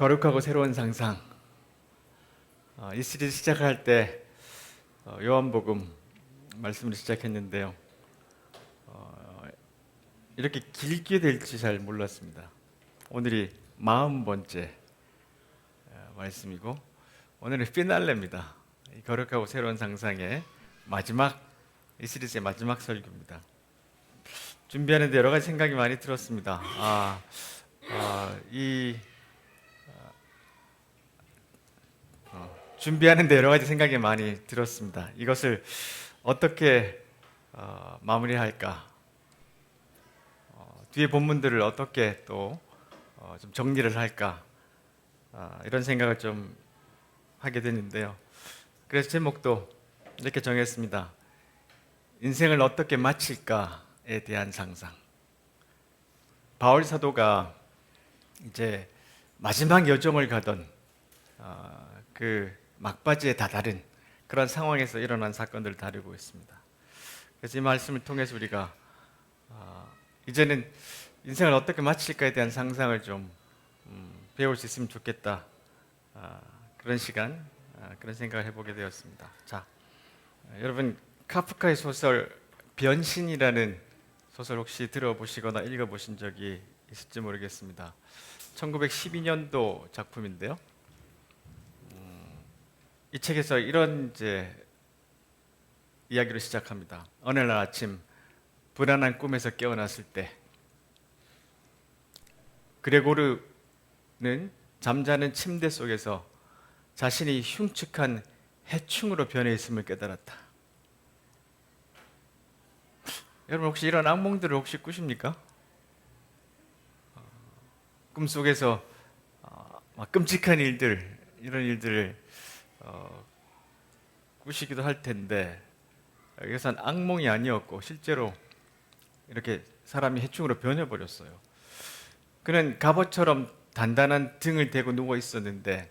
거룩하고 새로운 상상. 이 시리즈 시작할 때 요한복음 말씀을 시작했는데요. 이렇게 길게 될지 잘 몰랐습니다. 오늘이 40번째 말씀이고 오늘은 피날레입니다. 이 거룩하고 새로운 상상의 마지막, 이 시리즈의 마지막 설교입니다. 준비하는데 여러 가지 생각이 많이 들었습니다. 준비하는데 여러 가지 생각이 많이 들었습니다. 이것을 어떻게 마무리할까? 뒤에 본문들을 어떻게 또 좀 정리를 할까? 이런 생각을 좀 하게 됐는데요. 그래서 제목도 이렇게 정했습니다. 인생을 어떻게 마칠까에 대한 상상. 바울 사도가 이제 마지막 여정을 가던 그 막바지에 다다른 그런 상황에서 일어난 사건들을 다루고 있습니다. 그래서 이 말씀을 통해서 우리가 이제는 인생을 어떻게 마칠까에 대한 상상을 좀 배울 수 있으면 좋겠다. 그런 시간, 그런 생각을 해보게 되었습니다. 자, 여러분 카프카의 소설 변신이라는 소설 혹시 들어보시거나 읽어보신 적이 있을지 모르겠습니다. 1912년도 작품인데요. 이 책에서 이런 이야기로 시작합니다. 어느 날 아침 불안한 꿈에서 깨어났을 때 그레고르는 잠자는 침대 속에서 자신이 흉측한 해충으로 변해 있음을 깨달았다. 여러분 혹시 이런 악몽들을 혹시 꾸십니까? 꿈속에서 끔찍한 일들, 이런 일들을 꾸시기도 할 텐데 이것은 악몽이 아니었고 실제로 이렇게 사람이 해충으로 변해버렸어요. 그는 갑옷처럼 단단한 등을 대고 누워 있었는데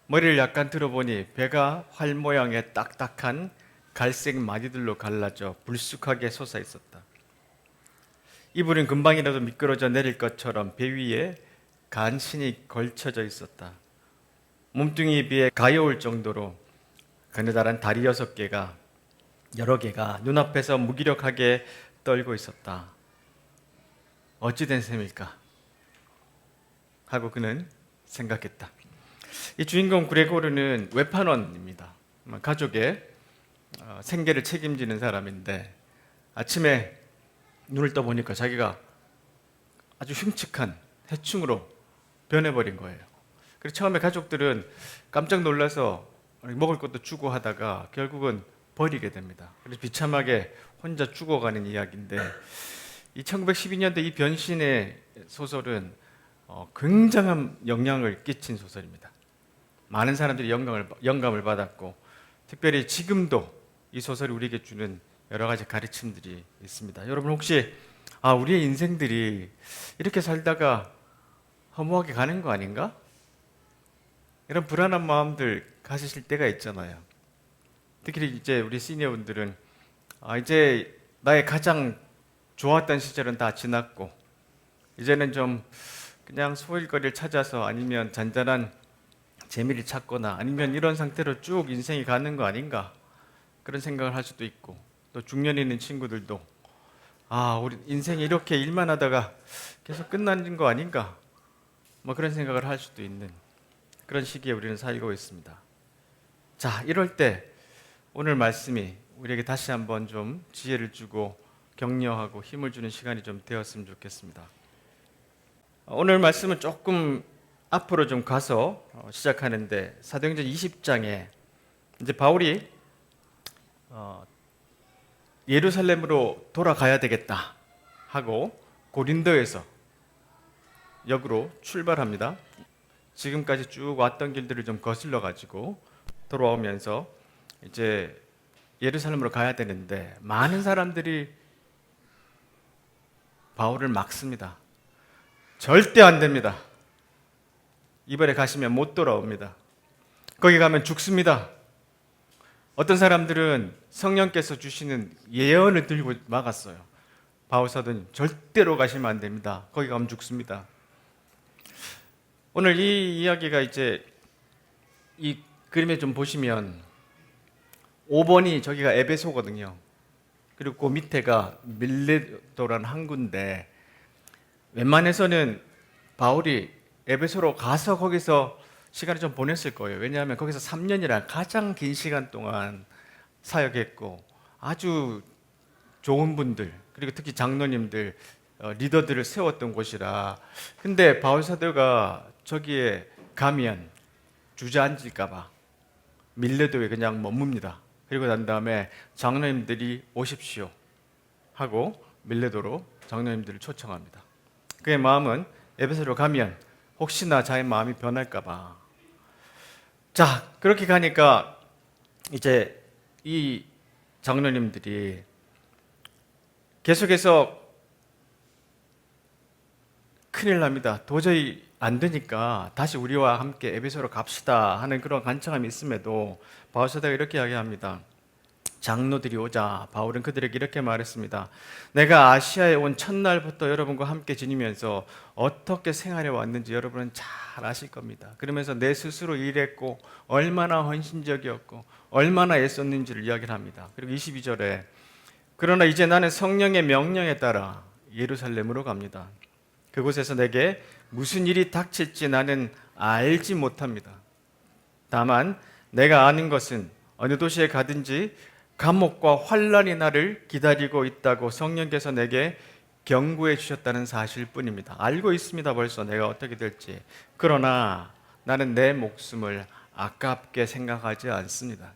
머리를 약간 들어보니 배가 활 모양의 딱딱한 갈색 마디들로 갈라져 불쑥하게 솟아 있었다. 이불은 금방이라도 미끄러져 내릴 것처럼 배 위에 간신히 걸쳐져 있었다. 몸뚱이에 비해 가여울 정도로 그느다란 다리 6개가 여러 개가 눈앞에서 무기력하게 떨고 있었다. 어찌된 셈일까? 하고 그는 생각했다. 이 주인공 그레고르는 외판원입니다. 가족의 생계를 책임지는 사람인데 아침에 눈을 떠보니까 자기가 아주 흉측한 해충으로 변해버린 거예요. 그래서 처음에 가족들은 깜짝 놀라서 먹을 것도 주고 하다가 결국은 버리게 됩니다. 그래서 비참하게 혼자 죽어가는 이야기인데 이 1912년도 이 변신의 소설은 굉장한 영향을 끼친 소설입니다. 많은 사람들이 영감을 받았고 특별히 지금도 이 소설이 우리에게 주는 여러 가지 가르침들이 있습니다. 여러분 혹시 우리의 인생들이 이렇게 살다가 허무하게 가는 거 아닌가? 이런 불안한 마음들 가지실 때가 있잖아요. 특히 이제 우리 시니어분들은 이제 나의 가장 좋았던 시절은 다 지났고 이제는 좀 그냥 소일거리를 찾아서 아니면 잔잔한 재미를 찾거나 아니면 이런 상태로 쭉 인생이 가는 거 아닌가 그런 생각을 할 수도 있고 또 중년에 있는 친구들도 우리 인생이 이렇게 일만 하다가 계속 끝나는 거 아닌가 뭐 그런 생각을 할 수도 있는 그런 시기에 우리는 살고 있습니다. 자, 이럴 때 오늘 말씀이 우리에게 다시 한번 좀 지혜를 주고 격려하고 힘을 주는 시간이 좀 되었으면 좋겠습니다. 오늘 말씀은 조금 앞으로 좀 가서 시작하는데 사도행전 20장에 이제 바울이 예루살렘으로 돌아가야 되겠다 하고 고린도에서 역으로 출발합니다. 지금까지 쭉 왔던 길들을 좀 거슬러 가지고 돌아오면서 이제 예루살렘으로 가야 되는데 많은 사람들이 바울을 막습니다. 절대 안 됩니다. 이번에 가시면 못 돌아옵니다. 거기 가면 죽습니다. 어떤 사람들은 성령께서 주시는 예언을 들고 막았어요. 바울 사도는 절대로 가시면 안 됩니다. 거기 가면 죽습니다. 오늘 이 이야기가 이제 이 그림에 좀 보시면 5번이 저기가 에베소거든요. 그리고 그 밑에가 밀레도라는 항구인데 웬만해서는 바울이 에베소로 가서 거기서 시간을 좀 보냈을 거예요. 왜냐하면 거기서 3년이란 가장 긴 시간 동안 사역했고 아주 좋은 분들 그리고 특히 장로님들 리더들을 세웠던 곳이라. 근데 바울 사도가 저기에 가면 주저앉을까봐 밀레도에 그냥 머뭅니다. 그리고 난 다음에 장로님들이 오십시오 하고 밀레도로 장로님들을 초청합니다. 그의 마음은 에베소로 가면 혹시나 자기 마음이 변할까봐. 자, 그렇게 가니까 이제 이 장로님들이 계속해서 큰일 납니다. 도저히 안 되니까 다시 우리와 함께 에베소로 갑시다 하는 그런 간청함이 있음에도 바울 사도가 이렇게 이야기합니다. 장로들이 오자 바울은 그들에게 이렇게 말했습니다. 내가 아시아에 온 첫날부터 여러분과 함께 지니면서 어떻게 생활해 왔는지 여러분은 잘 아실 겁니다. 그러면서 내 스스로 일했고 얼마나 헌신적이었고 얼마나 애썼는지를 이야기를 합니다. 그리고 22절에 그러나 이제 나는 성령의 명령에 따라 예루살렘으로 갑니다. 그곳에서 내게 무슨 일이 닥칠지 나는 알지 못합니다. 다만 내가 아는 것은 어느 도시에 가든지 감옥과 환란이 나를 기다리고 있다고 성령께서 내게 경고해 주셨다는 사실 뿐입니다. 알고 있습니다. 벌써 내가 어떻게 될지. 그러나 나는 내 목숨을 아깝게 생각하지 않습니다.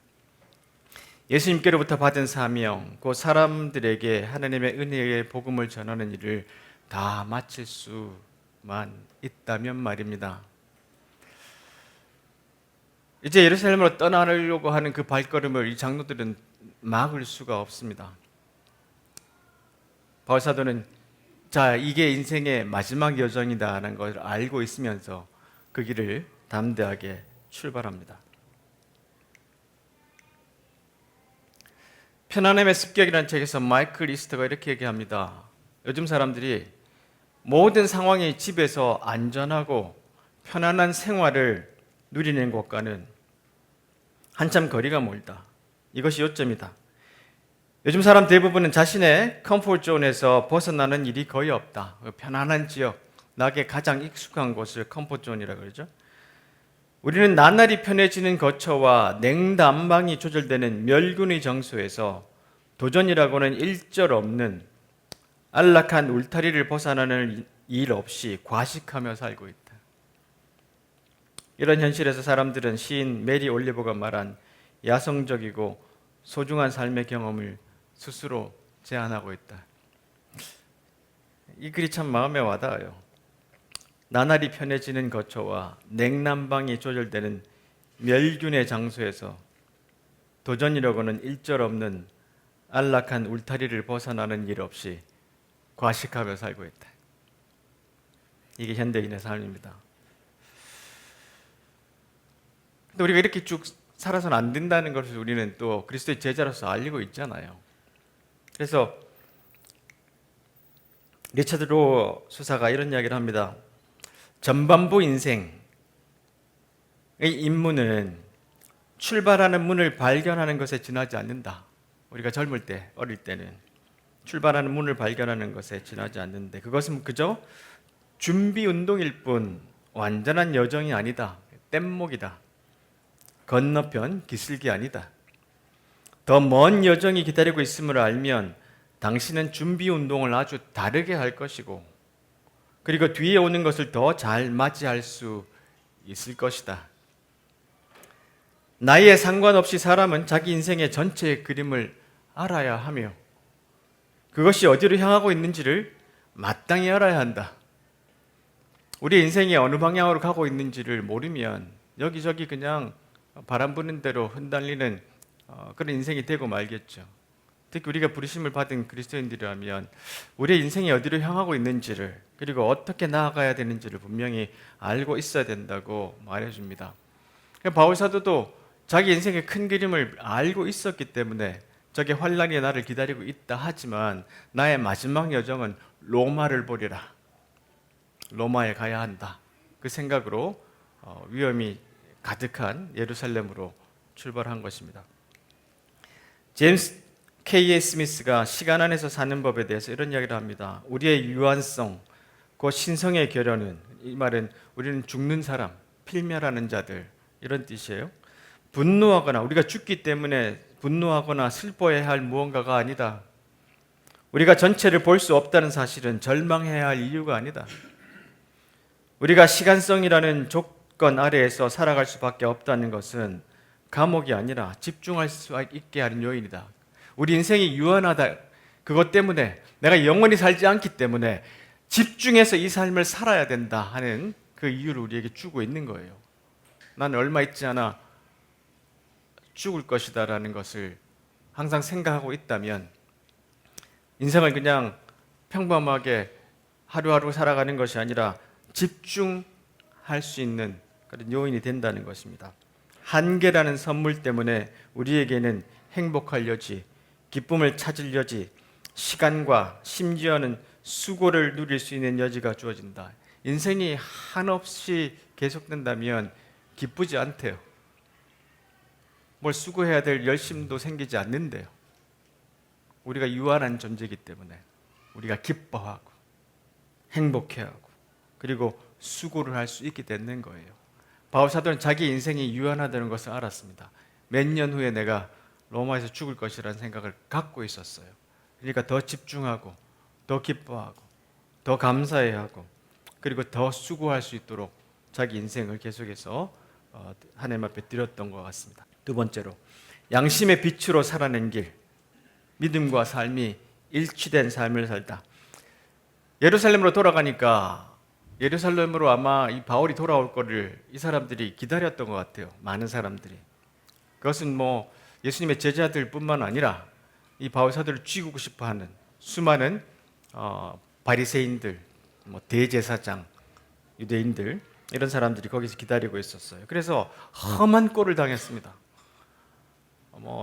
예수님께로부터 받은 사명, 그 사람들에게 하나님의 은혜의 복음을 전하는 일을 다 마칠 수만 있다면 말입니다. 이제 예루살렘으로 떠나려고 하는 그 발걸음을 이 장로들은 막을 수가 없습니다. 바울 사도는 자, 이게 인생의 마지막 여정이다라는 걸 알고 있으면서 그 길을 담대하게 출발합니다. 편안함의 습격이라는 책에서 마이클 이스터가 이렇게 얘기합니다. 요즘 사람들이 모든 상황이 집에서 안전하고 편안한 생활을 누리는 것과는 한참 거리가 멀다. 이것이 요점이다. 요즘 사람 대부분은 자신의 컴포트 존에서 벗어나는 일이 거의 없다. 편안한 지역, 나에게 가장 익숙한 곳을 컴포트 존이라고 그러죠. 우리는 나날이 편해지는 거처와 냉난방이 조절되는 멸군의 정소에서 도전이라고는 일절 없는 안락한 울타리를 벗어나는 일 없이 과식하며 살고 있다. 이런 현실에서 사람들은 시인 메리 올리버가 말한 야성적이고 소중한 삶의 경험을 스스로 제안하고 있다. 이 글이 참 마음에 와닿아요. 나날이 편해지는 거처와 냉난방이 조절되는 멸균의 장소에서 도전이라고는 일절 없는 안락한 울타리를 벗어나는 일 없이 과식하며 살고 있다. 이게 현대인의 삶입니다. 근데 우리가 이렇게 쭉 살아서는 안 된다는 것을 우리는 또 그리스도의 제자로서 알고 있잖아요. 그래서 리처드 로 수사가 이런 이야기를 합니다. 전반부 인생의 임무는 출발하는 문을 발견하는 것에 지나지 않는다. 우리가 젊을 때, 어릴 때는 출발하는 문을 발견하는 것에 지나지 않는데 그것은 그저 준비 운동일 뿐 완전한 여정이 아니다. 뗏목이다. 건너편 기슭이 아니다. 더 먼 여정이 기다리고 있음을 알면 당신은 준비 운동을 아주 다르게 할 것이고 그리고 뒤에 오는 것을 더 잘 맞이할 수 있을 것이다. 나이에 상관없이 사람은 자기 인생의 전체 그림을 알아야 하며 그것이 어디로 향하고 있는지를 마땅히 알아야 한다. 우리 인생이 어느 방향으로 가고 있는지를 모르면 여기저기 그냥 바람 부는 대로 흩날리는 그런 인생이 되고 말겠죠. 특히 우리가 부르심을 받은 그리스도인들이라면 우리의 인생이 어디로 향하고 있는지를 그리고 어떻게 나아가야 되는지를 분명히 알고 있어야 된다고 말해줍니다. 바울 사도도 자기 인생의 큰 그림을 알고 있었기 때문에 저게 환란이 나를 기다리고 있다 하지만 나의 마지막 여정은 로마를 보리라. 로마에 가야 한다. 그 생각으로 위험이 가득한 예루살렘으로 출발한 것입니다. 제임스 K.A. 스미스가 시간 안에서 사는 법에 대해서 이런 이야기를 합니다. 우리의 유한성, 그 신성의 결연은, 이 말은 우리는 죽는 사람, 필멸하는 자들, 이런 뜻이에요. 분노하거나, 우리가 죽기 때문에 분노하거나 슬퍼해야 할 무언가가 아니다. 우리가 전체를 볼 수 없다는 사실은 절망해야 할 이유가 아니다. 우리가 시간성이라는 조건 아래에서 살아갈 수밖에 없다는 것은 감옥이 아니라 집중할 수 있게 하는 요인이다. 우리 인생이 유한하다. 그것 때문에 내가 영원히 살지 않기 때문에 집중해서 이 삶을 살아야 된다 하는 그 이유를 우리에게 주고 있는 거예요. 나는 얼마 있지 않아 죽을 것이다 라는 것을 항상 생각하고 있다면 인생을 그냥 평범하게 하루하루 살아가는 것이 아니라 집중할 수 있는 그런 요인이 된다는 것입니다. 한계라는 선물 때문에 우리에게는 행복할 여지, 기쁨을 찾을 여지, 시간과 심지어는 수고를 누릴 수 있는 여지가 주어진다. 인생이 한없이 계속된다면 기쁘지 않대요. 뭘 수고해야 될 열심도 생기지 않는데요. 우리가 유한한 존재이기 때문에 우리가 기뻐하고 행복해하고 그리고 수고를 할 수 있게 되는 거예요. 바울 사도는 자기 인생이 유한하다는 것을 알았습니다. 몇 년 후에 내가 로마에서 죽을 것이라는 생각을 갖고 있었어요. 그러니까 더 집중하고 더 기뻐하고 더 감사해하고 그리고 더 수고할 수 있도록 자기 인생을 계속해서 하나님 앞에 드렸던 것 같습니다. 두 번째로, 양심의 빛으로 살아낸 길, 믿음과 삶이 일치된 삶을 살다. 예루살렘으로 돌아가니까 예루살렘으로 아마 이 바울이 돌아올 거를 이 사람들이 기다렸던 것 같아요. 많은 사람들이. 그것은 뭐 예수님의 제자들뿐만 아니라 이 바울 사도를 죽이고 싶어하는 수많은 바리새인들, 뭐 대제사장, 유대인들 이런 사람들이 거기서 기다리고 있었어요. 그래서 험한 꼴을 당했습니다.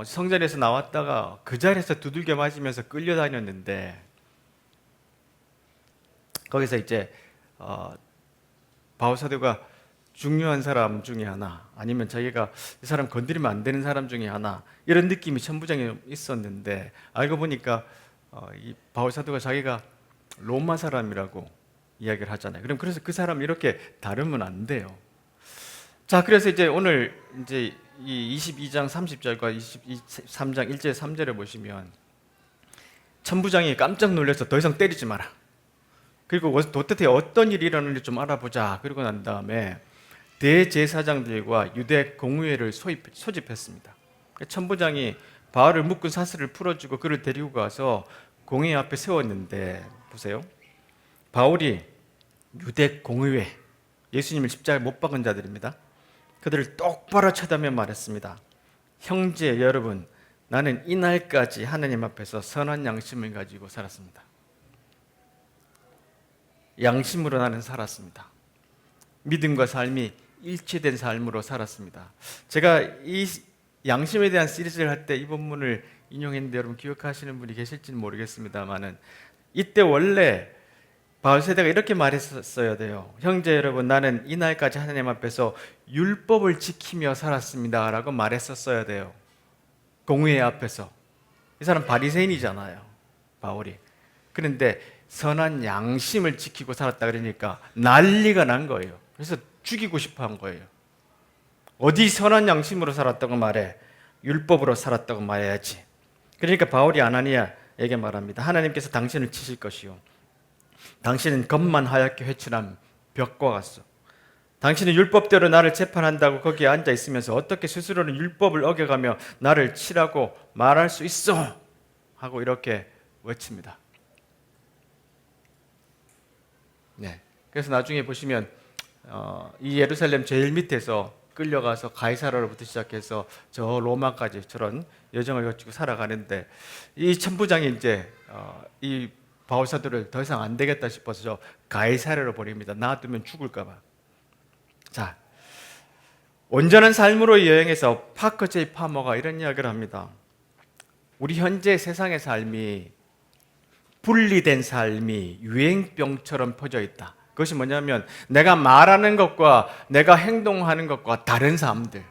성전에서 나왔다가 그 자리에서 두들겨 맞으면서 끌려다녔는데 거기서 이제 바울 사도가 중요한 사람 중에 하나 아니면 자기가 이 사람 건드리면 안 되는 사람 중에 하나 이런 느낌이 천부장에 있었는데 알고 보니까 이 바울 사도가 자기가 로마 사람이라고 이야기를 하잖아요. 그럼 그래서 그 사람 이렇게 다루면 안 돼요. 자, 그래서 이제 오늘 이제 이 22장 30절과 23장 1절 3절을 보시면 천부장이 깜짝 놀라서 더 이상 때리지 마라. 그리고 도대체 어떤 일이 일어나는지 좀 알아보자. 그러고 난 다음에 대제사장들과 유대 공의회를 소집했습니다. 천부장이 바울을 묶은 사슬을 풀어주고 그를 데리고 가서 공의회 앞에 세웠는데 보세요. 바울이 유대 공의회, 예수님을 십자가에 못 박은 자들입니다. 그들을 똑바로 쳐다보며 말했습니다. 형제 여러분, 나는 이날까지 하나님 앞에서 선한 양심을 가지고 살았습니다. 양심으로 나는 살았습니다. 믿음과 삶이 일치된 삶으로 살았습니다. 제가 이 양심에 대한 시리즈를 할 때 이 본문을 인용했는데 여러분 기억하시는 분이 계실지는 모르겠습니다만은 이때 원래 바울 세대가 이렇게 말했었어야 돼요. 형제 여러분, 나는 이날까지 하나님 앞에서 율법을 지키며 살았습니다 라고 말했었어야 돼요. 공의회 앞에서. 이 사람 바리새인이잖아요, 바울이. 그런데 선한 양심을 지키고 살았다 그러니까 난리가 난 거예요. 그래서 죽이고 싶어 한 거예요. 어디 선한 양심으로 살았다고 말해? 율법으로 살았다고 말해야지. 그러니까 바울이 아나니아에게 말합니다. 하나님께서 당신을 치실 것이요, 당신은 겉만 하얗게 회칠한 벽과 같소. 당신은 율법대로 나를 재판한다고 거기에 앉아 있으면서 어떻게 스스로는 율법을 어겨가며 나를 치라고 말할 수 있어? 하고 이렇게 외칩니다. 네. 그래서 나중에 보시면 이 예루살렘 제일 밑에서 끌려가서 가이사라로부터 시작해서 저 로마까지 저런 여정을 거치고 살아가는데 이 천부장이 이제 이 바울 사도를 더 이상 안 되겠다 싶어서 가이사랴로 보냅니다. 놔두면 죽을까 봐. 자, 온전한 삶으로 여행해서 파커 제이 파머가 이런 이야기를 합니다. 우리 현재 세상의 삶이 분리된 삶이 유행병처럼 퍼져 있다. 그것이 뭐냐면 내가 말하는 것과 내가 행동하는 것과 다른 삶들.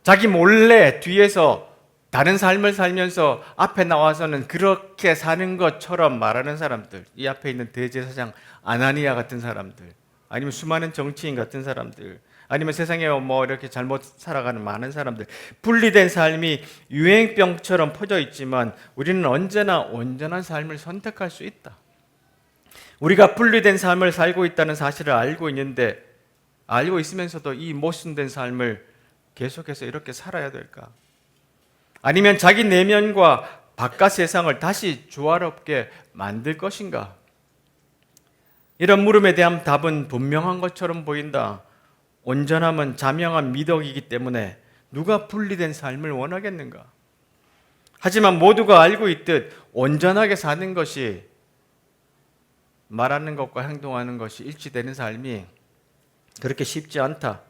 자기 몰래 뒤에서 다른 삶을 살면서 앞에 나와서는 그렇게 사는 것처럼 말하는 사람들. 이 앞에 있는 대제사장 아나니아 같은 사람들, 아니면 수많은 정치인 같은 사람들, 아니면 세상에 뭐 이렇게 잘못 살아가는 많은 사람들. 분리된 삶이 유행병처럼 퍼져 있지만 우리는 언제나 온전한 삶을 선택할 수 있다. 우리가 분리된 삶을 살고 있다는 사실을 알고 있는데, 알고 있으면서도 이 모순된 삶을 계속해서 이렇게 살아야 될까? 아니면 자기 내면과 바깥 세상을 다시 조화롭게 만들 것인가? 이런 물음에 대한 답은 분명한 것처럼 보인다. 온전함은 자명한 미덕이기 때문에 누가 분리된 삶을 원하겠는가? 하지만 모두가 알고 있듯 온전하게 사는 것이, 말하는 것과 행동하는 것이 일치되는 삶이 그렇게 쉽지 않다.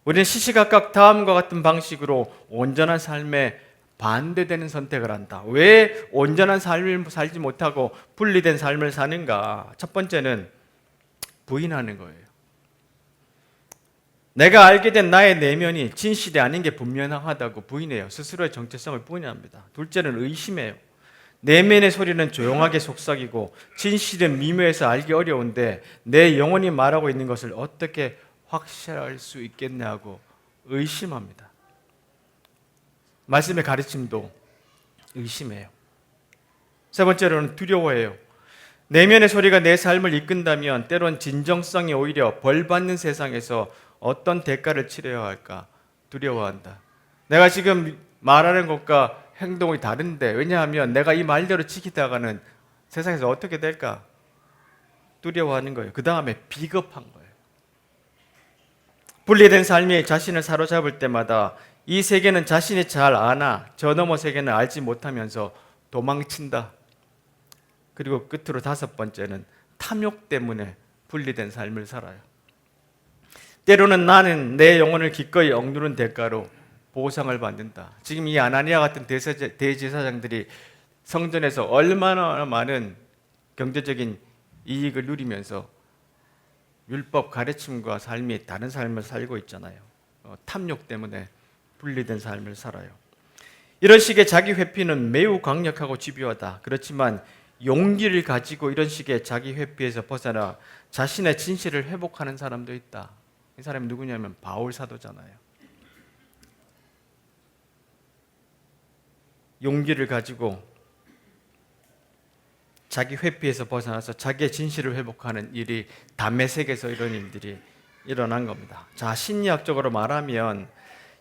우리는 시시각각 다음과 같은 방식으로 온전한 삶에 반대되는 선택을 한다. 왜 온전한 삶을 살지 못하고 분리된 삶을 사는가? 첫 번째는 부인하는 거예요. 내가 알게 된 나의 내면이 진실이 아닌 게 분명하다고 부인해요. 스스로의 정체성을 부인합니다. 둘째는 의심해요. 내면의 소리는 조용하게 속삭이고 진실은 미묘해서 알기 어려운데 내 영혼이 말하고 있는 것을 어떻게 확실할 수 있겠냐고 의심합니다. 말씀의 가르침도 의심해요. 세 번째로는 두려워해요. 내면의 소리가 내 삶을 이끈다면 때론 진정성이 오히려 벌받는 세상에서 어떤 대가를 치러야 할까 두려워한다. 내가 지금 말하는 것과 행동이 다른데, 왜냐하면 내가 이 말대로 지키다가는 세상에서 어떻게 될까 두려워하는 거예요. 그 다음에 비겁한 거예요. 분리된 삶이 자신을 사로잡을 때마다 이 세계는 자신이 잘 아나 저 너머 세계는 알지 못하면서 도망친다. 그리고 끝으로 다섯 번째는 탐욕 때문에 분리된 삶을 살아요. 때로는 나는 내 영혼을 기꺼이 억누른 대가로 보상을 받는다. 지금 이 아나니아 같은 대제사장들이 성전에서 얼마나 많은 경제적인 이익을 누리면서 율법 가르침과 삶이 다른 삶을 살고 있잖아요. 탐욕 때문에 분리된 삶을 살아요. 이런 식의 자기 회피는 매우 강력하고 집요하다. 그렇지만 용기를 가지고 이런 식의 자기 회피에서 벗어나 자신의 진실을 회복하는 사람도 있다. 이 사람이 누구냐면 바울 사도잖아요. 용기를 가지고 자기 회피에서 벗어나서 자기의 진실을 회복하는 일이 다메섹에서 이런 일들이 일어난 겁니다. 자, 심리학적으로 말하면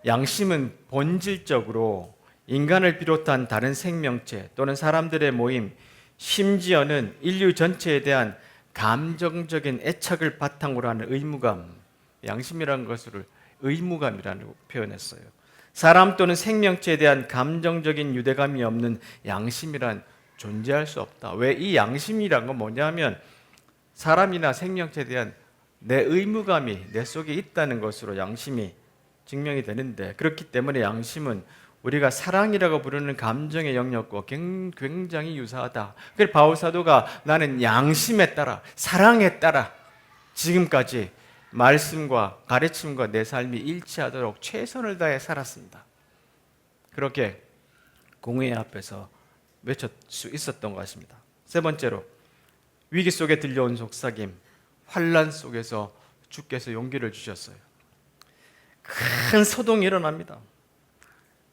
양심은 본질적으로 인간을 비롯한 다른 생명체 또는 사람들의 모임, 심지어는 인류 전체에 대한 감정적인 애착을 바탕으로 하는 의무감, 양심이라는 것을 의무감이라고 표현했어요. 사람 또는 생명체에 대한 감정적인 유대감이 없는 양심이란 존재할 수 없다. 왜 이 양심이란 건 뭐냐면 사람이나 생명체에 대한 내 의무감이 내 속에 있다는 것으로 양심이 증명이 되는데, 그렇기 때문에 양심은 우리가 사랑이라고 부르는 감정의 영역과 굉장히 유사하다. 그래서 바울 사도가 나는 양심에 따라 사랑에 따라 지금까지 말씀과 가르침과 내 삶이 일치하도록 최선을 다해 살았습니다. 그렇게 공회 앞에서 외칠 수 있었던 것 같습니다. 세 번째로 위기 속에 들려온 속삭임, 환난 속에서 주께서 용기를 주셨어요. 큰 소동이 일어납니다.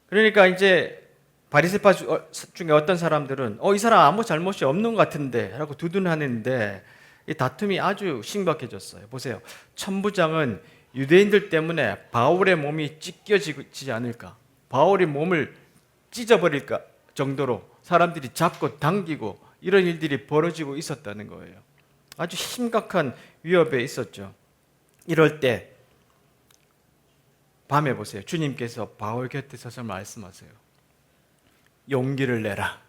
그러니까 이제 바리새파 중에 어떤 사람들은 이 사람 아무 잘못이 없는 것 같은데 라고 두둔하는데 이 다툼이 아주 신박해졌어요. 보세요. 천부장은 유대인들 때문에 바울의 몸이 찢겨지지 않을까, 바울이 몸을 찢어버릴까 정도로 사람들이 잡고 당기고 이런 일들이 벌어지고 있었다는 거예요. 아주 심각한 위협에 있었죠. 이럴 때 밤에 보세요. 주님께서 바울 곁에 서서 말씀하세요. 용기를 내라.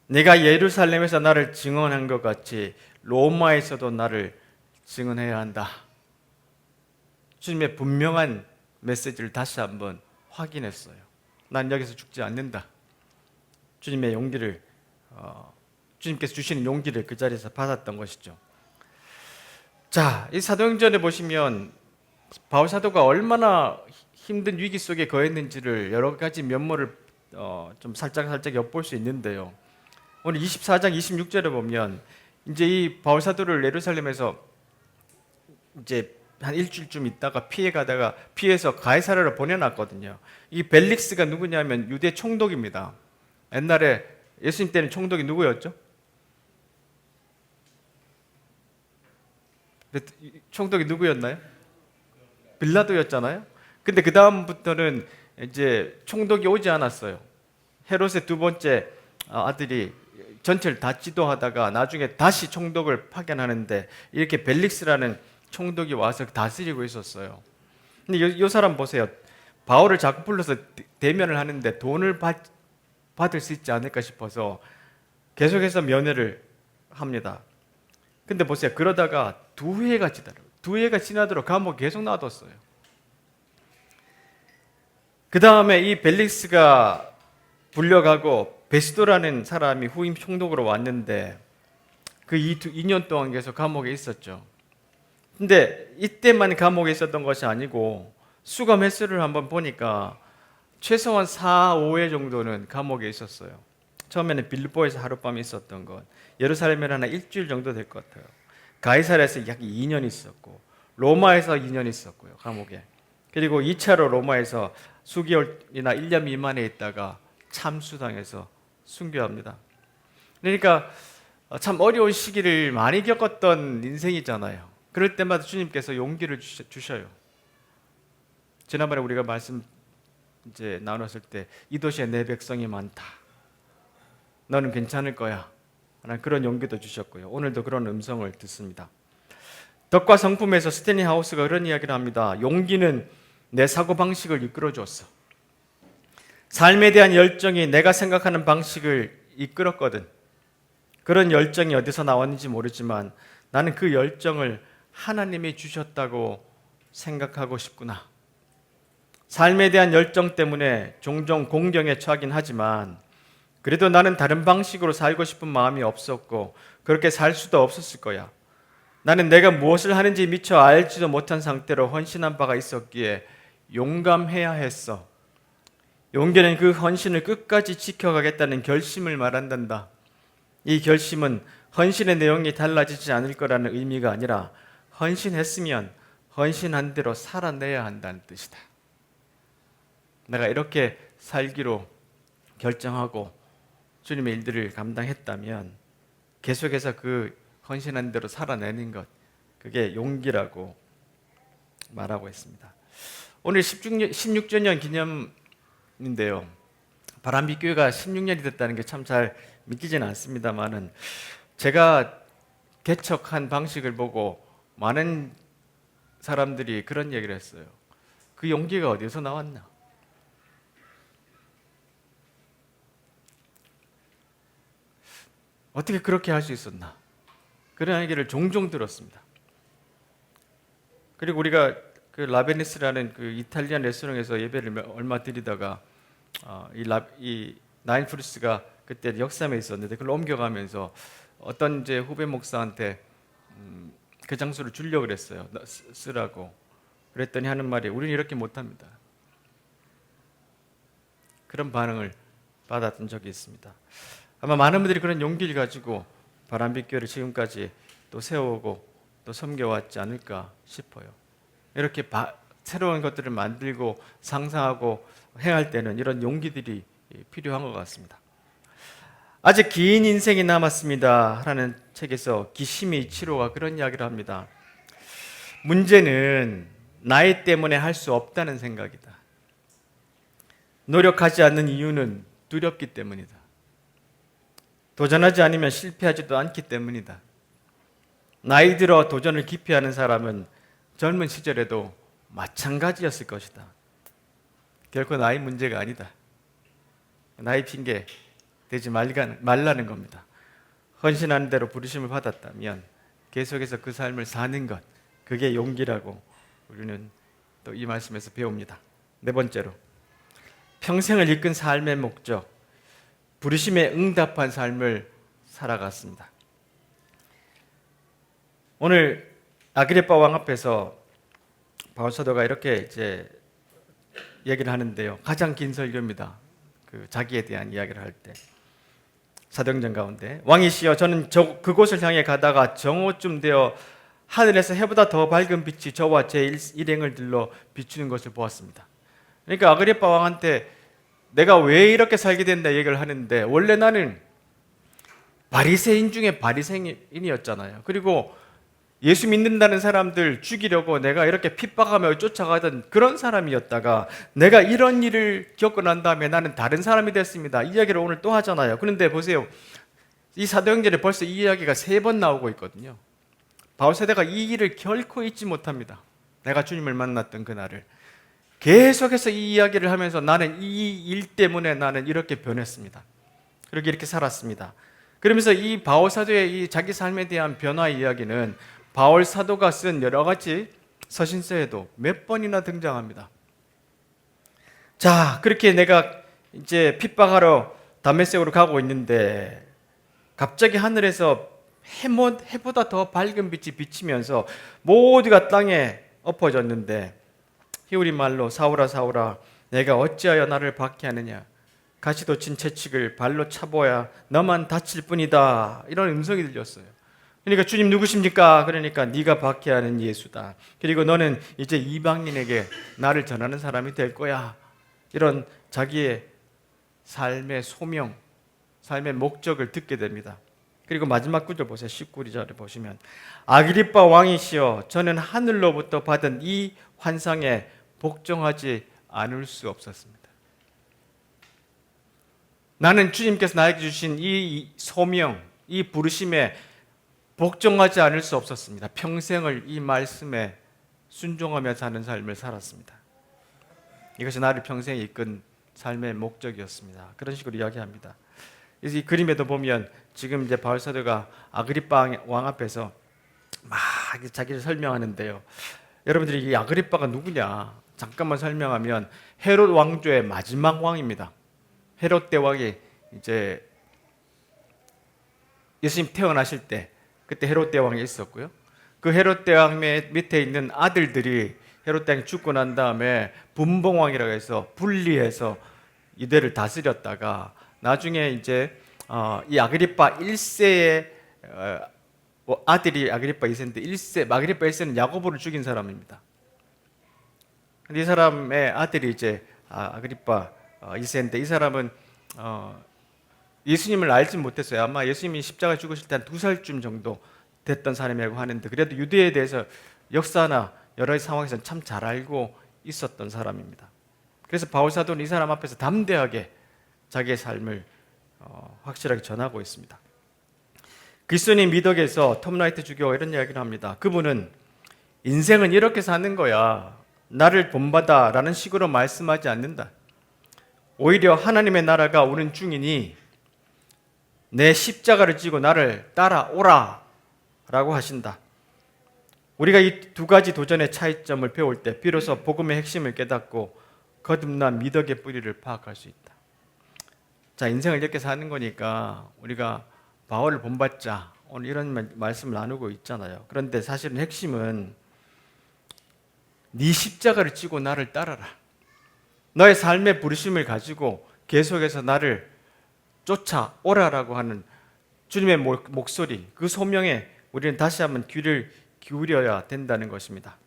네가 예루살렘에서 나를 증언한 것 같이 로마에서도 나를 증언해야 한다. 주님의 분명한 메시지를 다시 한번 확인했어요. 난 여기서 죽지 않는다. 주님의 용기를 주님께서 주시는 용기를 그 자리에서 받았던 것이죠. 자, 이 사도행전에 보시면 바울 사도가 얼마나 힘든 위기 속에 거했는지를 여러 가지 면모를 좀 살짝 엿볼 수 있는데요. 오늘 24장 26절에 보면 이제 이 바울 사도를 예루살렘에서 이제 한 일주일쯤 있다가 피해서 가이사랴로 보내놨거든요. 이 벨릭스가 누구냐면 유대 총독입니다. 옛날에 예수님 때는 총독이 누구였죠? 총독이 누구였나요? 빌라도였잖아요. 근데 그 다음부터는 이제 총독이 오지 않았어요. 헤롯의 두 번째 아들이 전체를 다 지도하다가 나중에 다시 총독을 파견하는데 이렇게 벨릭스라는 총독이 와서 다스리고 있었어요. 근데 이 사람 보세요. 바울을 자꾸 불러서 대면을 하는데 돈을 받을 수 있지 않을까 싶어서 계속해서 면회를 합니다. 근데 보세요. 그러다가 두 해가 지나도록 감옥에 계속 놔뒀어요. 그 다음에 이 벨릭스가 불려가고 베스도라는 사람이 후임 총독으로 왔는데 그 2년 동안 계속 감옥에 있었죠. 근데 이때만 감옥에 있었던 것이 아니고 수감 횟수를 한번 보니까 최소한 4, 5회 정도는 감옥에 있었어요. 처음에는 빌립보에서 하룻밤 있었던 것, 예루살렘에는 한 일주일 정도 될 것 같아요. 가이사랴에서 약 2년 있었고 로마에서 2년 있었고요, 감옥에. 그리고 2차로 로마에서 수개월이나 1년 미만에 있다가 참수당해서 순교합니다. 그러니까 참 어려운 시기를 많이 겪었던 인생이잖아요. 그럴 때마다 주님께서 용기를 주셔요. 지난번에 우리가 말씀 이제 나눴을 때 이 도시에 내 백성이 많다. 너는 괜찮을 거야. 하는 그런 용기도 주셨고요. 오늘도 그런 음성을 듣습니다. 덕과 성품에서 스탠리 하우스가 그런 이야기를 합니다. 용기는 내 사고방식을 이끌어 줬어. 삶에 대한 열정이 내가 생각하는 방식을 이끌었거든. 그런 열정이 어디서 나왔는지 모르지만 나는 그 열정을 하나님이 주셨다고 생각하고 싶구나. 삶에 대한 열정 때문에 종종 공경에 처하긴 하지만 그래도 나는 다른 방식으로 살고 싶은 마음이 없었고 그렇게 살 수도 없었을 거야. 나는 내가 무엇을 하는지 미처 알지도 못한 상태로 헌신한 바가 있었기에 용감해야 했어. 용기는 그 헌신을 끝까지 지켜가겠다는 결심을 말한단다. 이 결심은 헌신의 내용이 달라지지 않을 거라는 의미가 아니라 헌신했으면 헌신한 대로 살아내야 한다는 뜻이다. 내가 이렇게 살기로 결정하고 주님의 일들을 감당했다면 계속해서 그 헌신한 대로 살아내는 것, 그게 용기라고 말하고 있습니다. 오늘 16주년 기념인데요. 바람빛교회가 16년이 됐다는 게 참 잘 믿기지는 않습니다만은 제가 개척한 방식을 보고 많은 사람들이 그런 얘기를 했어요. 그 용기가 어디서 나왔나? 어떻게 그렇게 할 수 있었나? 그런 얘기를 종종 들었습니다. 그리고 우리가 그 라베니스라는 그 이탈리안 레스토랑에서 예배를 얼마 드리다가 이 나인프루스가 그때 역삼에 있었는데 그걸 옮겨가면서 어떤 제 후배 목사한테 그 장소를 주려고 그랬어요. 쓰라고. 그랬더니 하는 말이 우리는 이렇게 못합니다. 그런 반응을 받았던 적이 있습니다. 아마 많은 분들이 그런 용기를 가지고 바람빛교회를 지금까지 또 세우고 또 섬겨왔지 않을까 싶어요. 이렇게 새로운 것들을 만들고 상상하고 행할 때는 이런 용기들이 필요한 것 같습니다. 아직 긴 인생이 남았습니다 라는 책에서 기시미 이치로가 그런 이야기를 합니다. 문제는 나이 때문에 할 수 없다는 생각이다. 노력하지 않는 이유는 두렵기 때문이다. 도전하지 않으면 실패하지도 않기 때문이다. 나이 들어 도전을 기피하는 사람은 젊은 시절에도 마찬가지였을 것이다. 결코 나이 문제가 아니다. 나이 핑계 대지 말라는 겁니다. 헌신하는 대로 부르심을 받았다면 계속해서 그 삶을 사는 것, 그게 용기라고 우리는 또 이 말씀에서 배웁니다. 네 번째로, 평생을 이끈 삶의 목적, 부르심에 응답한 삶을 살아갔습니다. 오늘 아그리빠 왕 앞에서 바울 사도가 이렇게 이제 얘기를 하는데요. 가장 긴 설교입니다. 그 자기에 대한 이야기를 할 때. 사도행전 가운데 왕이시여 저는 그곳을 향해 가다가 정오쯤 되어 하늘에서 해보다 더 밝은 빛이 저와 제 일행을 들러 비추는 것을 보았습니다. 그러니까 아그리빠 왕한테 내가 왜 이렇게 살게 된다 얘기를 하는데, 원래 나는 바리새인 중에 바리새인이었잖아요. 그리고 예수 믿는다는 사람들 죽이려고 내가 이렇게 핍박하며 쫓아가던 그런 사람이었다가 내가 이런 일을 겪고 난 다음에 나는 다른 사람이 됐습니다. 이 이야기를 오늘 또 하잖아요. 그런데 보세요. 이 사도행전에 벌써 이 이야기가 3번 나오고 있거든요. 바울세대가 이 일을 결코 잊지 못합니다. 내가 주님을 만났던 그날을. 계속해서 이 이야기를 하면서 나는 이 일 때문에 나는 이렇게 변했습니다. 그렇게 이렇게 살았습니다. 그러면서 이 바울 사도의 이 자기 삶에 대한 변화 이야기는 바울 사도가 쓴 여러 가지 서신서에도 몇 번이나 등장합니다. 자, 그렇게 내가 이제 핍박하러 다메섹으로 가고 있는데 갑자기 하늘에서 해보다 더 밝은 빛이 비치면서 모두가 땅에 엎어졌는데 히브리 말로 사울아 사울아 내가 어찌하여 나를 박해하느냐, 가시도 친 채찍을 발로 차보야 너만 다칠 뿐이다, 이런 음성이 들렸어요. 그러니까 주님 누구십니까? 그러니까 네가 박해하는 예수다. 그리고 너는 이제 이방인에게 나를 전하는 사람이 될 거야. 이런 자기의 삶의 소명, 삶의 목적을 듣게 됩니다. 그리고 마지막 구절 보세요. 19절에 보시면 아그리빠 왕이시여 저는 하늘로부터 받은 이 환상에 복종하지 않을 수 없었습니다. 나는 주님께서 나에게 주신 이 소명, 이 부르심에 복종하지 않을 수 없었습니다. 평생을 이 말씀에 순종하며 사는 삶을 살았습니다. 이것이 나를 평생 이끈 삶의 목적이었습니다. 그런 식으로 이야기합니다. 그래서 이 그림에도 보면 지금 이제 바울 사도가 아그리빠 왕 앞에서 막 자기를 설명하는데요. 여러분들이 이 아그리빠가 누구냐? 잠깐만 설명하면 헤롯 왕조의 마지막 왕입니다. 헤롯 대왕이 이제 예수님 태어나실 때 그때 헤롯 대왕이 있었고요. 그 헤롯 대왕 밑에 있는 아들들이 헤롯 대왕이 죽고 난 다음에 분봉왕이라고 해서 분리해서 이들을 다스렸다가 나중에 이제 이 아그리빠 1세의 아들이 아그리빠 2세인데 아그리빠 1세는 야고보를 죽인 사람입니다. 근데 이 사람의 아들이 이제 아그리빠 2세인데 이 사람은 예수님을 알지 못했어요. 아마 예수님이 십자가에 죽으실 때 한 2살쯤 정도 됐던 사람이라고 하는데 그래도 유대에 대해서 역사나 여러 상황에서는 참 잘 알고 있었던 사람입니다. 그래서 바울 사도는 이 사람 앞에서 담대하게 자기의 삶을 확실하게 전하고 있습니다. 그리스도인 미덕에서 톰 라이트 주교가 이런 이야기를 합니다. 그분은 인생은 이렇게 사는 거야, 나를 본받아 라는 식으로 말씀하지 않는다. 오히려 하나님의 나라가 오는 중이니 내 십자가를 지고 나를 따라오라 라고 하신다. 우리가 이 2가지 도전의 차이점을 배울 때 비로소 복음의 핵심을 깨닫고 거듭난 미덕의 뿌리를 파악할 수 있다. 자, 인생을 이렇게 사는 거니까 우리가 바울을 본받자 오늘 이런 말씀을 나누고 있잖아요. 그런데 사실은 핵심은 네 십자가를 지고 나를 따라라. 너의 삶의 부르심을 가지고 계속해서 나를 쫓아오라라고 하는 주님의 목소리, 그 소명에 우리는 다시 한번 귀를 기울여야 된다는 것입니다.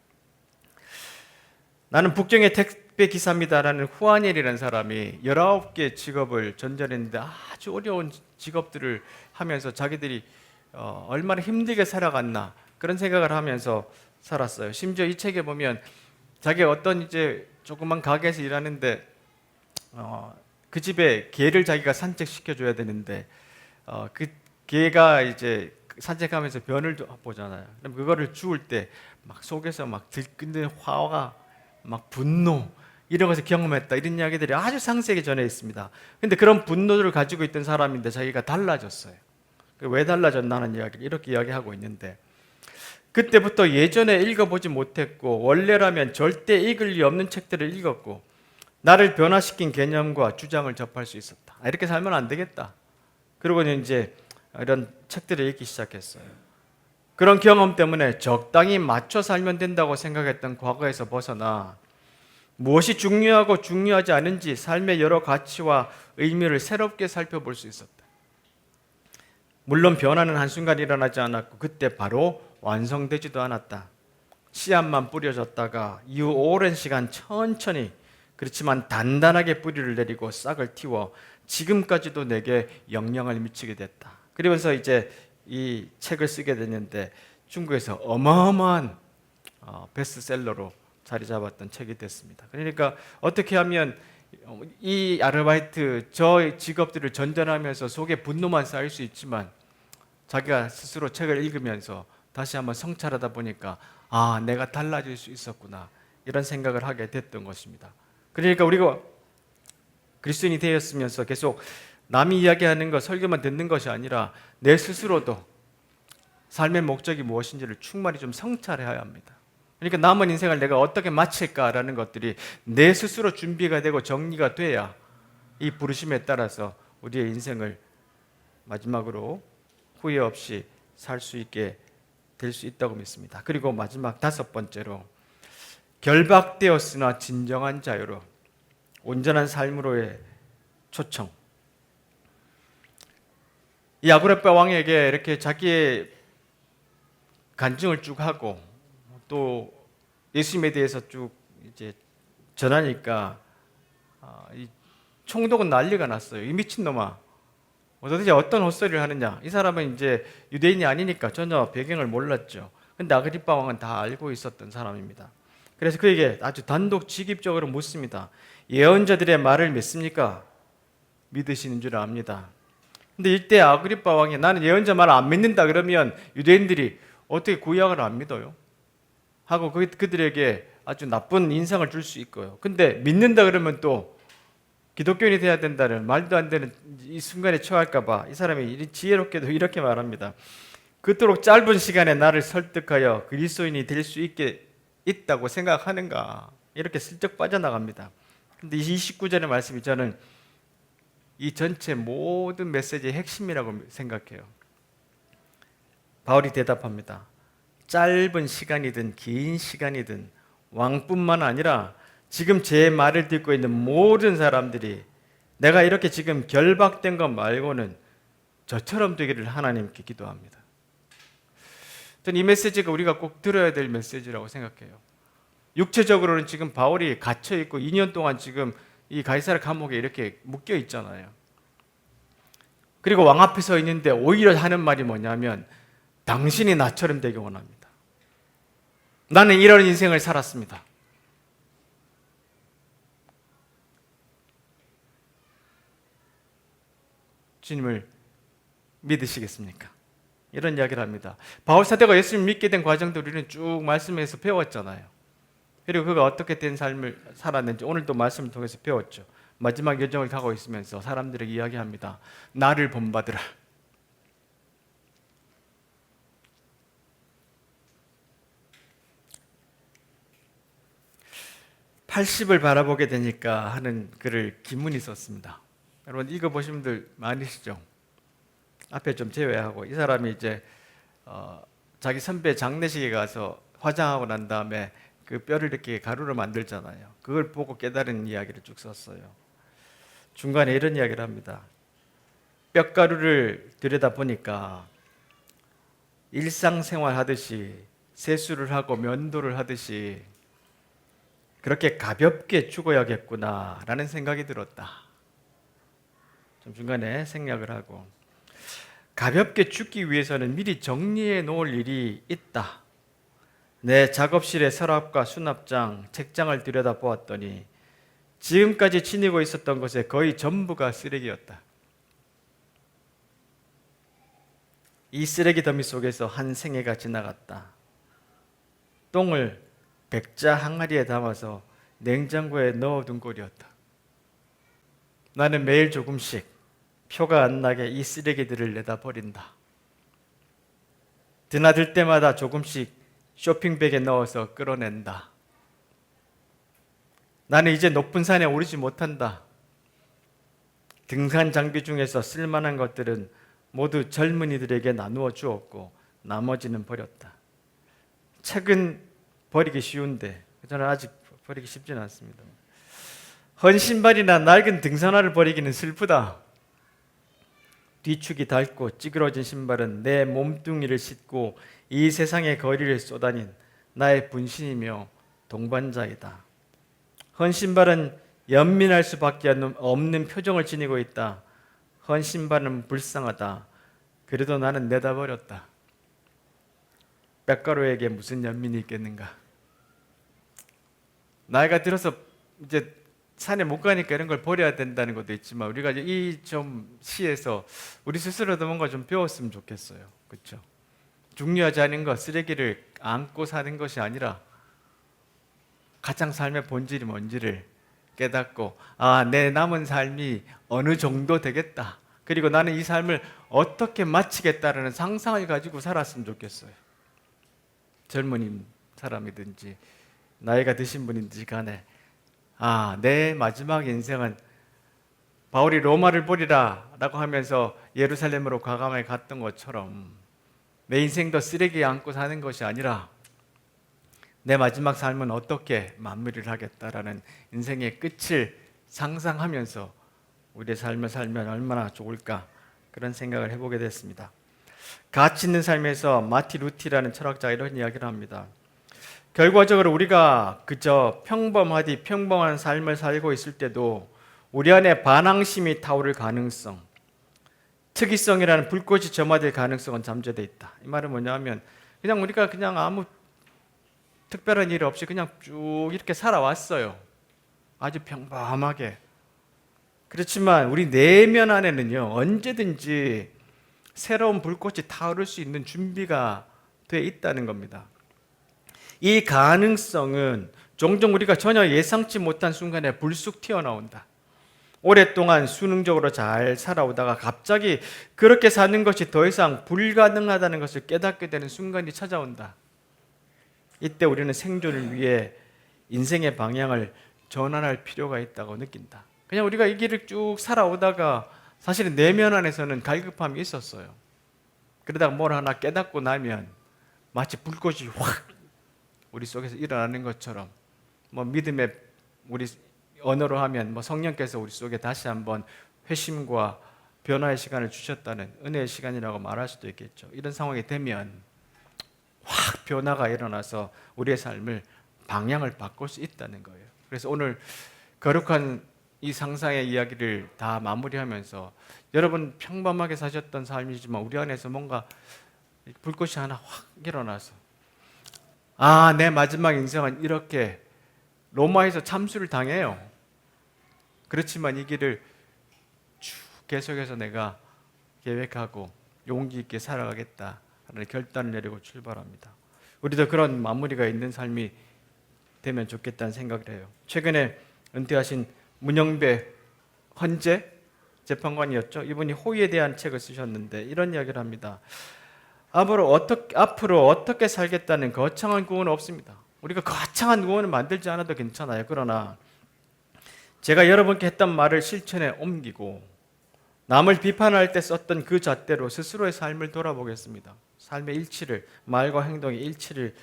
나는 북경의 택배 기사입니다라는 후아니엘이라는 사람이 19개 직업을 전전했는데 아주 어려운 직업들을 하면서 자기들이 얼마나 힘들게 살아갔나 그런 생각을 하면서 살았어요. 심지어 이 책에 보면 자기가 어떤 이제 조그만 가게에서 일하는데 그 집에 개를 자기가 산책시켜줘야 되는데 그 개가 이제 산책하면서 변을 보잖아요. 그럼 그거를 주울 때 막 속에서 막 들끓는 화가 막 분노 이런 것을 경험했다, 이런 이야기들이 아주 상세하게 전해 있습니다. 근데 그런 분노를 가지고 있던 사람인데 자기가 달라졌어요. 왜 달라졌나는 이야기를 이렇게 이야기하고 있는데 그때부터 예전에 읽어보지 못했고 원래라면 절대 읽을 리 없는 책들을 읽었고 나를 변화시킨 개념과 주장을 접할 수 있었다. 이렇게 살면 안 되겠다. 그러고 이제 이런 책들을 읽기 시작했어요. 그런 경험 때문에 적당히 맞춰 살면 된다고 생각했던 과거에서 벗어나 무엇이 중요하고 중요하지 않은지 삶의 여러 가치와 의미를 새롭게 살펴볼 수 있었다. 물론 변화는 한순간 일어나지 않았고 그때 바로 완성되지도 않았다. 씨앗만 뿌려졌다가 이후 오랜 시간 천천히 그렇지만 단단하게 뿌리를 내리고 싹을 틔워 지금까지도 내게 영향을 미치게 됐다. 그러면서 이제 이 책을 쓰게 됐는데 중국에서 어마어마한 베스트셀러로 자리 잡았던 책이 됐습니다. 그러니까 어떻게 하면 이 아르바이트 저 직업들을 전전하면서 속에 분노만 쌓일 수 있지만 자기가 스스로 책을 읽으면서 다시 한번 성찰하다 보니까 아, 내가 달라질 수 있었구나 이런 생각을 하게 됐던 것입니다. 그러니까 우리가 그리스도인이 되었으면서 계속 남이 이야기하는 것, 설교만 듣는 것이 아니라 내 스스로도 삶의 목적이 무엇인지를 충만히 좀 성찰해야 합니다. 그러니까 남은 인생을 내가 어떻게 마칠까라는 것들이 내 스스로 준비가 되고 정리가 돼야 이 부르심에 따라서 우리의 인생을 마지막으로 후회 없이 살 수 있게 될 수 있다고 믿습니다. 그리고 마지막 다섯 번째로 결박되었으나 진정한 자유로 온전한 삶으로의 초청. 이 아그리파 왕에게 이렇게 자기의 간증을 쭉 하고 또 예수님에 대해서 쭉 이제 전하니까 이 총독은 난리가 났어요. 이 미친놈아, 도대체 어떤 헛소리를 하느냐. 이 사람은 이제 유대인이 아니니까 전혀 배경을 몰랐죠. 근데 아그리파 왕은 다 알고 있었던 사람입니다. 그래서 그에게 아주 단독직입적으로 묻습니다. 예언자들의 말을 믿습니까? 믿으시는 줄 압니다. 근데 이때 아그리파 왕이 나는 예언자 말 안 믿는다 그러면 유대인들이 어떻게 구약을 안 믿어요? 하고 그들에게 아주 나쁜 인상을 줄 수 있고요. 근데 믿는다 그러면 또 기독교인이 돼야 된다는 말도 안 되는 이 순간에 처할까봐 이 사람이 지혜롭게도 이렇게 말합니다. 그토록 짧은 시간에 나를 설득하여 그리스도인이 될 수 있다고 생각하는가? 이렇게 슬쩍 빠져나갑니다. 근데 29절의 말씀이 저는 이 전체 모든 메시지의 핵심이라고 생각해요. 바울이 대답합니다. 짧은 시간이든 긴 시간이든 왕뿐만 아니라 지금 제 말을 듣고 있는 모든 사람들이 내가 이렇게 지금 결박된 것 말고는 저처럼 되기를 하나님께 기도합니다. 저는 이 메시지가 우리가 꼭 들어야 될 메시지라고 생각해요. 육체적으로는 지금 바울이 갇혀 있고 2년 동안 지금 이 가이사랴 감옥에 이렇게 묶여 있잖아요. 그리고 왕 앞에 서 있는데 오히려 하는 말이 뭐냐면 당신이 나처럼 되기 원합니다. 나는 이런 인생을 살았습니다. 주님을 믿으시겠습니까? 이런 이야기를 합니다. 바울 사도가 예수님 믿게 된 과정도 우리는 쭉 말씀에서 배웠잖아요. 그리고 그가 어떻게 된 삶을 살았는지 오늘도 말씀을 통해서 배웠죠. 마지막 여정을 가고 있으면서 사람들에게 이야기합니다. 나를 본받으라. (80을) 바라보게 되니까 하는 글을 김문희 썼습니다. 여러분 읽어보신 분들 많으시죠? 앞에 좀 제외하고 이 사람이 이제 자기 선배 장례식에 가서 화장하고 난 다음에 그 뼈를 이렇게 가루로 만들잖아요. 그걸 보고 깨달은 이야기를 쭉 썼어요. 중간에 이런 이야기를 합니다. 뼈가루를 들여다보니까 일상생활 하듯이 세수를 하고 면도를 하듯이 그렇게 가볍게 죽어야겠구나 라는 생각이 들었다. 좀 중간에 생략을 하고 가볍게 죽기 위해서는 미리 정리해 놓을 일이 있다. 내 작업실의 서랍과 수납장, 책장을 들여다보았더니 지금까지 지니고 있었던 것의 거의 전부가 쓰레기였다. 이 쓰레기 더미 속에서 한 생애가 지나갔다. 똥을 백자 항아리에 담아서 냉장고에 넣어둔 꼴이었다. 나는 매일 조금씩 표가 안 나게 이 쓰레기들을 내다 버린다. 드나들 때마다 조금씩 쇼핑백에 넣어서 끌어낸다. 나는 이제 높은 산에 오르지 못한다. 등산 장비 중에서 쓸만한 것들은 모두 젊은이들에게 나누어 주었고 나머지는 버렸다. 책은 버리기 쉬운데 저는 아직 버리기 쉽지는 않습니다. 헌 신발이나 낡은 등산화를 버리기는 슬프다. 뒤축이 닳고 찌그러진 신발은 내 몸뚱이를 싣고 이 세상의 거리를 쏘다닌 나의 분신이며 동반자이다. 헌 신발은 연민할 수밖에 없는 표정을 지니고 있다. 헌 신발은 불쌍하다. 그래도 나는 내다버렸다. 빽가루에게 무슨 연민이 있겠는가? 나이가 들어서 이제 산에 못 가니까 이런 걸 버려야 된다는 것도 있지만 우리가 이 좀 시에서 우리 스스로도 뭔가 좀 배웠으면 좋겠어요. 그렇죠? 중요하지 않은 것, 쓰레기를 안고 사는 것이 아니라 가장 삶의 본질이 뭔지를 깨닫고 내 남은 삶이 어느 정도 되겠다. 그리고 나는 이 삶을 어떻게 마치겠다라는 상상을 가지고 살았으면 좋겠어요. 젊은 사람이든지 나이가 드신 분인지 간에 내 마지막 인생은 바울이 로마를 버리라 라고 하면서 예루살렘으로 과감하게 갔던 것처럼 내 인생도 쓰레기에 안고 사는 것이 아니라 내 마지막 삶은 어떻게 마무리를 하겠다라는 인생의 끝을 상상하면서 우리의 삶을 살면 얼마나 좋을까 그런 생각을 해보게 됐습니다. 가치 있는 삶에서 마티 루티라는 철학자가 이런 이야기를 합니다. 결과적으로 우리가 그저 평범한 삶을 살고 있을 때도 우리 안에 반항심이 타오를 가능성, 특이성이라는 불꽃이 점화될 가능성은 잠재되어 있다. 이 말은 뭐냐면 그냥 우리가 그냥 아무 특별한 일 없이 그냥 쭉 이렇게 살아왔어요. 아주 평범하게. 그렇지만 우리 내면 안에는요, 언제든지 새로운 불꽃이 타오를 수 있는 준비가 돼 있다는 겁니다. 이 가능성은 종종 우리가 전혀 예상치 못한 순간에 불쑥 튀어나온다. 오랫동안 수능적으로 잘 살아오다가 갑자기 그렇게 사는 것이 더 이상 불가능하다는 것을 깨닫게 되는 순간이 찾아온다. 이때 우리는 생존을 위해 인생의 방향을 전환할 필요가 있다고 느낀다. 그냥 우리가 이 길을 쭉 살아오다가 사실은 내면 안에서는 갈급함이 있었어요. 그러다가 뭘 하나 깨닫고 나면 마치 불꽃이 확 우리 속에서 일어나는 것처럼 믿음의 우리 언어로 하면 성령께서 우리 속에 다시 한번 회심과 변화의 시간을 주셨다는 은혜의 시간이라고 말할 수도 있겠죠. 이런 상황이 되면 확 변화가 일어나서 우리의 삶을 방향을 바꿀 수 있다는 거예요. 그래서 오늘 거룩한 이 상상의 이야기를 다 마무리하면서 여러분 평범하게 사셨던 삶이지만 우리 안에서 뭔가 불꽃이 하나 확 일어나서 내 마지막 인생은 이렇게 로마에서 참수를 당해요. 그렇지만 이 길을 쭉 계속해서 내가 계획하고 용기 있게 살아가겠다라는 결단을 내리고 출발합니다. 우리도 그런 마무리가 있는 삶이 되면 좋겠다는 생각을 해요. 최근에 은퇴하신 문영배 헌재 재판관이었죠. 이분이 호의에 대한 책을 쓰셨는데 이런 이야기를 합니다. 앞으로 어떻게 살겠다는 거창한 구호는 없습니다. 우리가 거창한 구호는 만들지 않아도 괜찮아요. 그러나 제가 여러분께 했던 말을 실천에 옮기고 남을 비판할 때 썼던 그 잣대로 스스로의 삶을 돌아보겠습니다. 삶의 일치를, 말과 행동의 일치를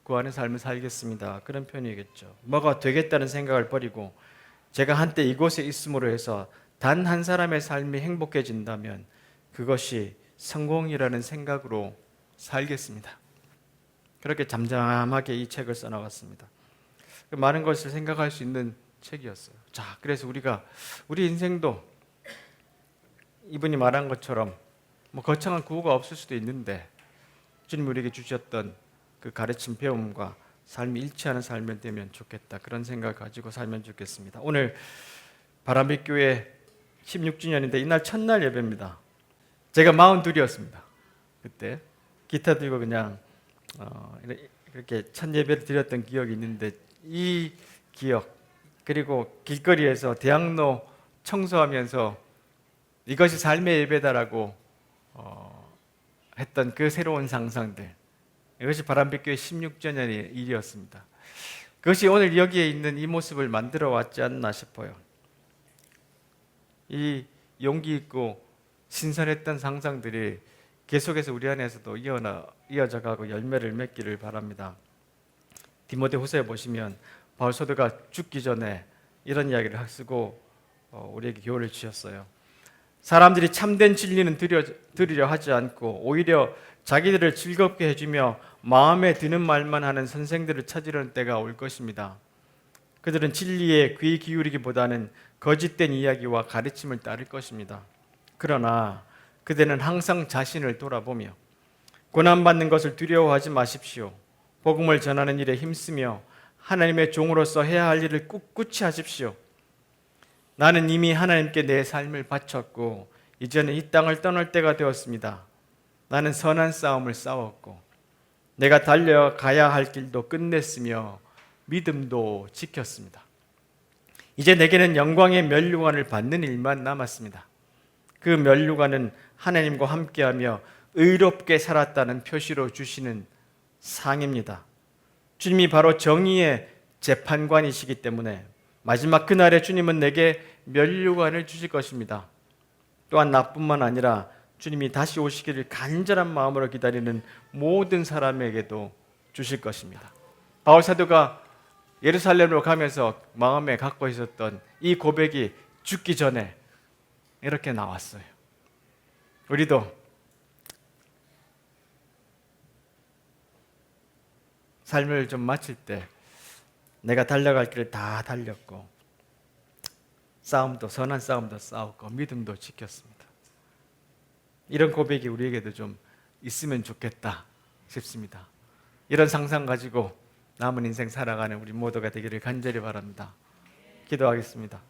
구하는 삶을 살겠습니다. 그런 표현이겠죠. 뭐가 되겠다는 생각을 버리고 제가 한때 이곳에 있음으로 해서 단 한 사람의 삶이 행복해진다면 그것이 성공이라는 생각으로 살겠습니다. 그렇게 잠잠하게 이 책을 써나갔습니다. 많은 것을 생각할 수 있는 책이었어요. 자, 그래서 우리 인생도 이분이 말한 것처럼 거창한 구호가 없을 수도 있는데 주님 우리에게 주셨던 그 가르침 배움과 삶이 일치하는 삶이 되면 좋겠다. 그런 생각을 가지고 살면 좋겠습니다. 오늘 바람빛교회 16주년인데 이날 첫날 예배입니다. 제가 42이었습니다. 그때 기타 들고 그냥 이렇게 첫 예배를 드렸던 기억이 있는데 이 기억 그리고 길거리에서 대학로 청소하면서 이것이 삶의 예배다라고 했던 그 새로운 상상들 이것이 바람빛교회 16주년의 일이었습니다. 그것이 오늘 여기에 있는 이 모습을 만들어 왔지 않나 싶어요. 이 용기 있고 신선했던 상상들이 계속해서 우리 안에서도 이어져 가고 열매를 맺기를 바랍니다. 디모데후서에 보시면 바울 사도가 죽기 전에 이런 이야기를 쓰고 우리에게 교훈을 주셨어요. 사람들이 참된 진리는 들으려 하지 않고 오히려 자기들을 즐겁게 해주며 마음에 드는 말만 하는 선생들을 찾으려는 때가 올 것입니다. 그들은 진리에 귀 기울이기보다는 거짓된 이야기와 가르침을 따를 것입니다. 그러나 그들은 항상 자신을 돌아보며 고난받는 것을 두려워하지 마십시오. 복음을 전하는 일에 힘쓰며 하나님의 종으로서 해야 할 일을 꿋꿋이 하십시오. 나는 이미 하나님께 내 삶을 바쳤고 이제는 이 땅을 떠날 때가 되었습니다. 나는 선한 싸움을 싸웠고 내가 달려가야 할 길도 끝냈으며 믿음도 지켰습니다. 이제 내게는 영광의 면류관을 받는 일만 남았습니다. 그 면류관은 하나님과 함께하며 의롭게 살았다는 표시로 주시는 상입니다. 주님이 바로 정의의 재판관이시기 때문에 마지막 그날에 주님은 내게 면류관을 주실 것입니다. 또한 나뿐만 아니라 주님이 다시 오시기를 간절한 마음으로 기다리는 모든 사람에게도 주실 것입니다. 바울 사도가 예루살렘으로 가면서 마음에 갖고 있었던 이 고백이 죽기 전에 이렇게 나왔어요. 우리도 삶을 좀 마칠 때 내가 달려갈 길을 다 달렸고 싸움도 선한 싸움도 싸웠고 믿음도 지켰습니다. 이런 고백이 우리에게도 좀 있으면 좋겠다 싶습니다. 이런 상상 가지고 남은 인생 살아가는 우리 모두가 되기를 간절히 바랍니다. 기도하겠습니다.